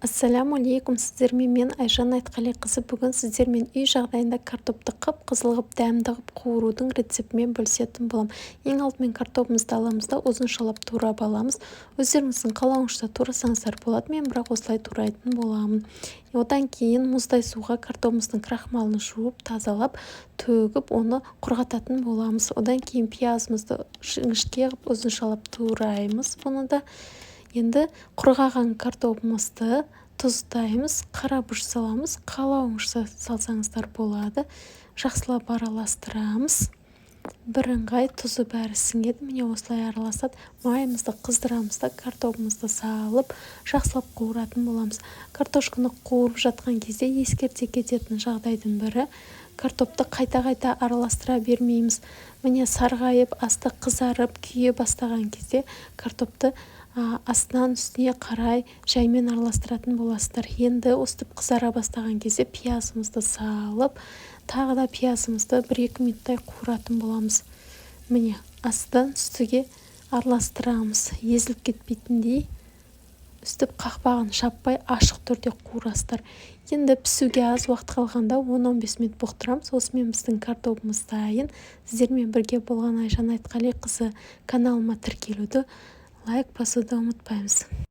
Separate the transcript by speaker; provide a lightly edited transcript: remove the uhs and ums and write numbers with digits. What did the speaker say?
Speaker 1: Ассаляму-алейкум, сіздермен мен Айжан Айтқалиқызы. Бүгін сіздермен үй жағдайында картопты қып-қызыл ғып, дәмді ғып қуырудың рецептімен бөлісетін боламын. Ең алдымен картопымызды аламыз да ұзыншалап турап аламыз. Өздеріңіздің қалауыңызша турасаңыздар болады, мен бірақ осылай турайтын боламын. Одан кейін мұздай суға картопымыздың крахмалын жуып, тазалап, төгіп, оны құрғататын боламыз. Одан кейін пиязымызды жіңішке ғып ұзыншалап тураймыз. Бұны да енді құрғаған картопымызды тұздаймыз, қарабұш саламыз, қалауыңызша салсаңыздар болады. Жақсылап араластырамыз. Бірыңғай тұзы бәрі сіңеді. Міне осылай араласады. Майымызды қыздырамыз да картопымызды салып, жақсылап қуыратын боламыз. Картошканы қуырып жатқан кезде ескерте кететін жағдайдың бірі, картопты қайта-қайта араластыра бермейміз. Міне сарғайып, асты қызарып, күйе бастаған кезде картопты астынан үстіне қарай жаймен араластыратын боласыздар. Енді өстіп қызара бастаған кезде пиязымызды салып, тағы да пиязымызды 1-2 минуттай қуыратын боламыз. Міне астан үстіге араластырамыз. Езіліп кетпейтіндей үстіп қақпағын шаппай ашық түрде қуырасыздар. Енді пісуге аз уақыт қалғанда 10-15 минут бұқтырамыз. Осымен біздің картопымыз дайын. Сіздермен бірге болған Айжан Айтқалиқызы. Каналыма тіркелуді, лайк басуды ұмытпаймыз.